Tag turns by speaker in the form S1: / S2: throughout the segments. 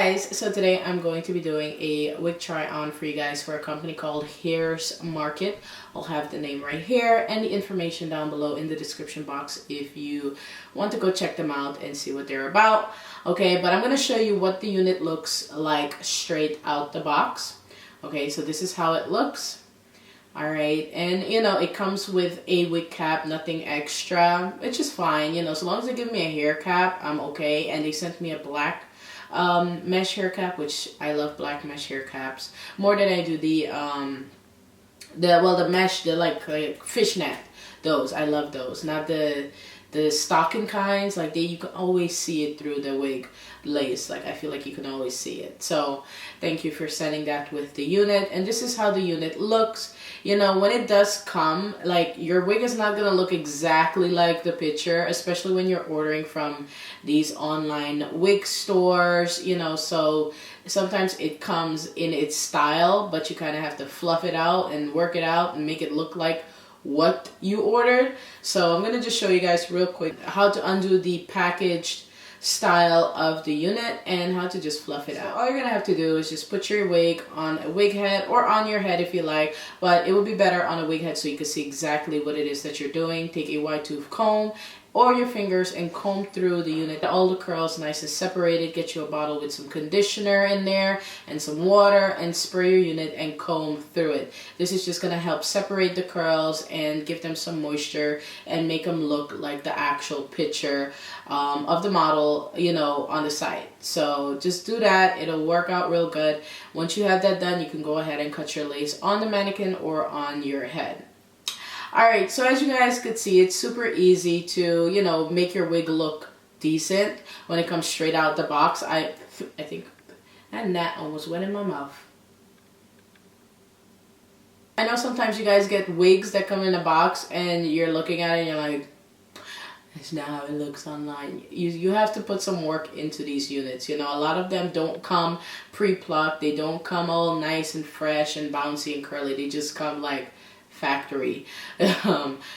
S1: guys, so today I'm going to be doing a wig try on for you guys for a company called Hairsmarket. I'll have the name right here and the information down below in the description box if you want to go check them out and see what they're about. Okay, but I'm going to show you what the unit looks like straight out the box. Okay, so this is how it looks. Alright, and you know, it comes with a wig cap, nothing extra, which is fine, you know, so long as they give me a hair cap, I'm okay. And they sent me a black mesh hair cap, which I love black mesh hair caps more than I do the mesh, the like fishnet. Those I love those, not the stocking kinds. Like you can always see it through the wig lace. Like I feel like you can always see it. So thank you for sending that with the unit. And this is how the unit looks. You know, when it does come, like your wig is not gonna look exactly like the picture, especially when you're ordering from these online wig stores, you know. So sometimes it comes in its style, but you kind of have to fluff it out and work it out and make it look like what you ordered. So I'm going to just show you guys real quick how to undo the packaged style of the unit and how to just fluff it out. All you're going to have to do is just put your wig on a wig head or on your head if you like, but it would be better on a wig head so you can see exactly what it is that you're doing. Take a wide tooth comb or your fingers and comb through the unit. Get all the curls nice and separated. Get you a bottle with some conditioner in there and some water and spray your unit and comb through it. This is just going to help separate the curls and give them some moisture and make them look like the actual picture of the model, you know, on the site. So just do that. It'll work out real good. Once you have that done, you can go ahead and cut your lace on the mannequin or on your head. Alright, so as you guys could see, it's super easy to, you know, make your wig look decent when it comes straight out the box. I think that gnat almost went in my mouth. I know sometimes you guys get wigs that come in a box and you're looking at it and you're like, it's not how it looks online. You have to put some work into these units. You know, a lot of them don't come pre-plucked. They don't come all nice and fresh and bouncy and curly. They just come like factory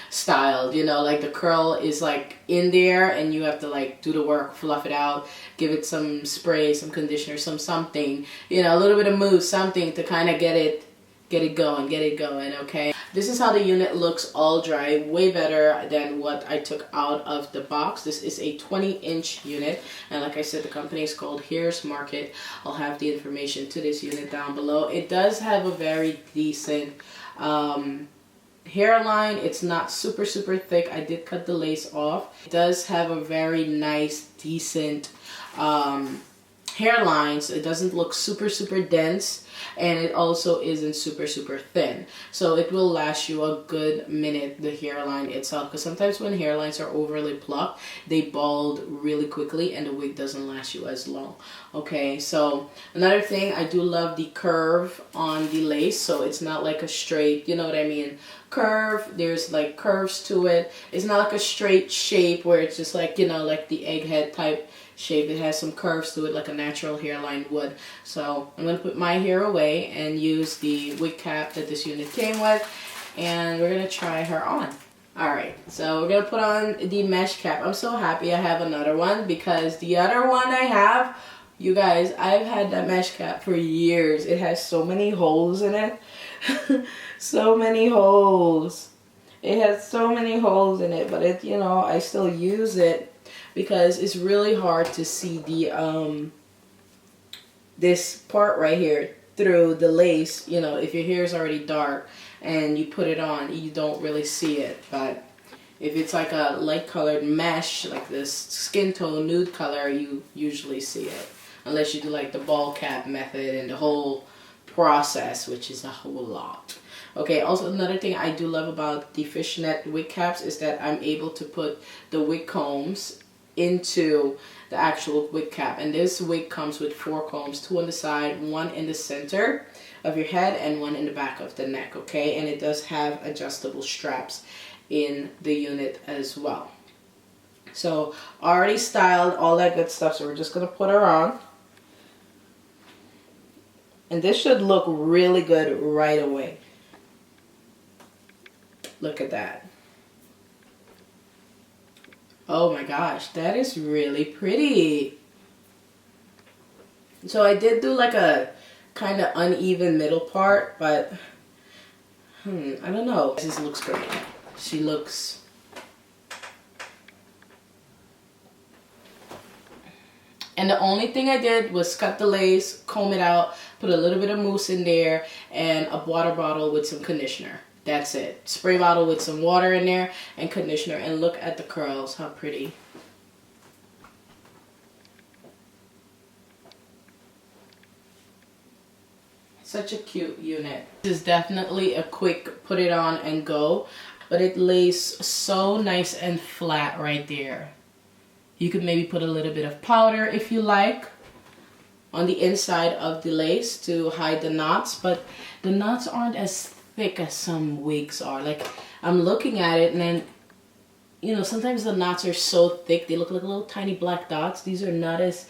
S1: styled, you know, like the curl is like in there and you have to like do the work, fluff it out, give it some spray, some conditioner, something, you know, a little bit of mousse, something to kind of get it going, okay? This is how the unit looks all dry, way better than what I took out of the box. This is a 20-inch unit, and like I said, the company is called Hairsmarket. I'll have the information to this unit down below. It does have a very decent hairline. It's not super thick. I did cut the lace off. It does have a very nice, decent hairline, so it doesn't look super dense, and it also isn't super thin, so it will last you a good minute, the hairline itself, because sometimes when hairlines are overly plucked, they bald really quickly and the wig doesn't last you as long. Okay, so another thing, I do love the curve on the lace, so it's not like a straight, you know what I mean, curve. There's like curves to it. It's not like a straight shape where it's just like, you know, like the egghead type shape. It has some curves to it like a natural hairline would. So I'm going to put my hair away and use the wig cap that this unit came with, and we're going to try her on. Alright, so we're going to put on the mesh cap. I'm so happy I have another one, because the other one I have, you guys, I've had that mesh cap for years. It has so many holes in it. So many holes. It has so many holes in it, but it, you know, I still use it because it's really hard to see the this part right here through the lace. You know, if your hair is already dark and you put it on, you don't really see it. But if it's like a light colored mesh, like this skin tone nude color, you usually see it, unless you do like the ball cap method and the whole process, which is a whole lot. Okay, also another thing I do love about the fishnet wig caps is that I'm able to put the wig combs into the actual wig cap, and this wig comes with 4 combs, 2 on the side, 1 in the center of your head, and 1 in the back of the neck. Okay, and it does have adjustable straps in the unit as well. So already styled, all that good stuff, so we're just gonna put her on, and this should look really good right away. Look at that. Oh my gosh, that is really pretty. So I did do like a kind of uneven middle part, but I don't know. This looks great. She looks... And the only thing I did was cut the lace, comb it out, put a little bit of mousse in there, and a water bottle with some conditioner. That's it. Spray bottle with some water in there and conditioner. And look at the curls. How pretty. Such a cute unit. This is definitely a quick put it on and go. But it lays so nice and flat right there. You could maybe put a little bit of powder if you like on the inside of the lace to hide the knots, but the knots aren't as thick as some wigs are. Like, I'm looking at it and then, you know, sometimes the knots are so thick they look like little tiny black dots. These are not as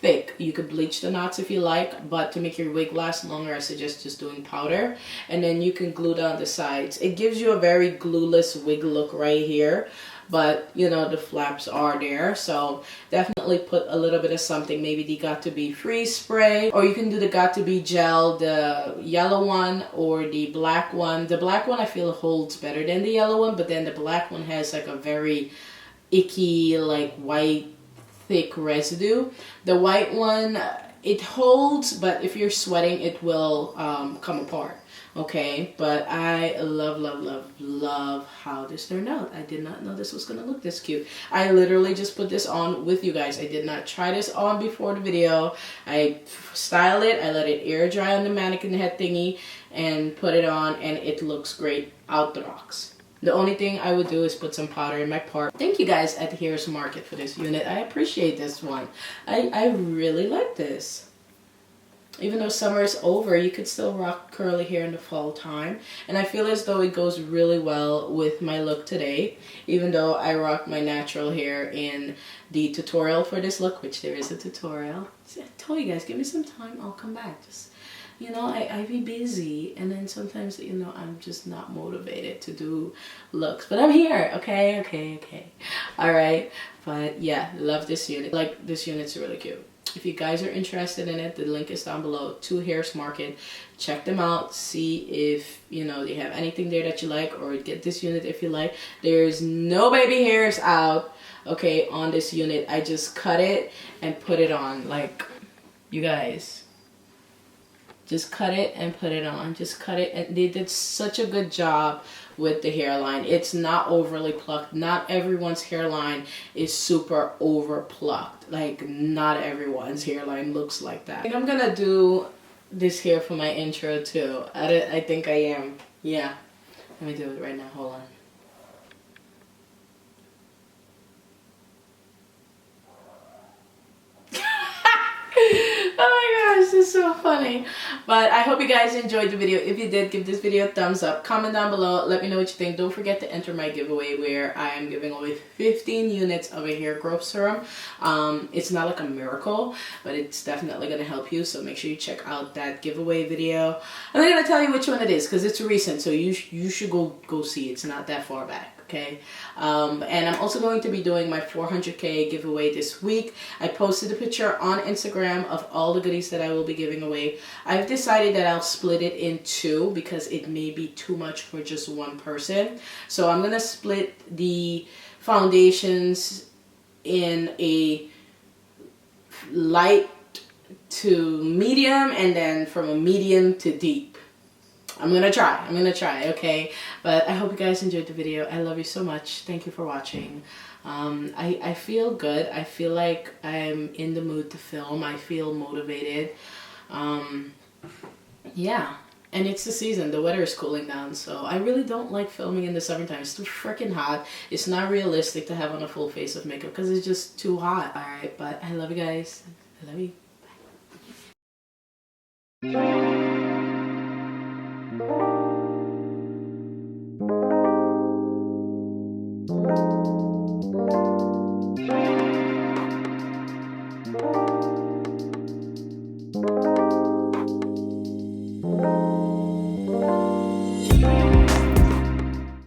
S1: thick. You could bleach the knots if you like, but to make your wig last longer, I suggest just doing powder, and then you can glue down the sides. It gives you a very glueless wig look right here, but you know, the flaps are there, so definitely put a little bit of something, maybe the Got to Be Freeze spray, or you can do the Got to Be gel, the yellow one or the black one. The black one I feel holds better than the yellow one, but then the black one has like a very icky, like white thick residue. The white one, it holds, but if you're sweating it will come apart. Okay, but I love how this turned out. I did not know this was gonna look this cute. I literally just put this on with you guys. I did not try this on before the video. I styled it, I let it air dry on the mannequin head thingy and put it on, and it looks great out the box. The only thing I would do is put some powder in my part. Thank you guys at Hairsmarket for this unit. I appreciate this one. I really like this. Even though summer is over, you could still rock curly hair in the fall time. And I feel as though it goes really well with my look today. Even though I rock my natural hair in the tutorial for this look, which there is a tutorial. See, I told you guys, give me some time, I'll come back. Just, you know, I be busy, and then sometimes, you know, I'm just not motivated to do looks. But I'm here, okay. All right, but yeah, love this unit. Like, this unit's really cute. If you guys are interested in it, the link is down below to Hairsmarket. Check them out, see if, you know, they have anything there that you like, or get this unit if you like. There's no baby hairs out, okay, on this unit. I just cut it and put it on. Like, you guys, just cut it and put it on. Just cut it, and they did such a good job with the hairline. It's not overly plucked. Not everyone's hairline is super over plucked. Like, not everyone's hairline looks like that. I think I'm gonna do this hair for my intro too. I think I am. Yeah, let me do it right now. Hold on. Oh my gosh, this is so funny. But I hope you guys enjoyed the video. If you did, give this video a thumbs up. Comment down below. Let me know what you think. Don't forget to enter my giveaway where I am giving away 15 units of a hair growth serum. It's not like a miracle, but it's definitely going to help you. So make sure you check out that giveaway video. I'm not going to tell you which one it is because it's recent. So you should go see it. It's not that far back. Okay, and I'm also going to be doing my 400k giveaway this week. I posted a picture on Instagram of all the goodies that I will be giving away. I've decided that I'll split it in two because it may be too much for just one person. So I'm gonna split the foundations in a light to medium, and then from a medium to deep. I'm gonna try, okay? But I hope you guys enjoyed the video. I love you so much. Thank you for watching. I feel good. I feel like I'm in the mood to film. I feel motivated. Yeah, and it's the season. The weather is cooling down, so I really don't like filming in the summertime. It's too freaking hot. It's not realistic to have on a full face of makeup because it's just too hot. All right, but I love you guys. I love you. Bye.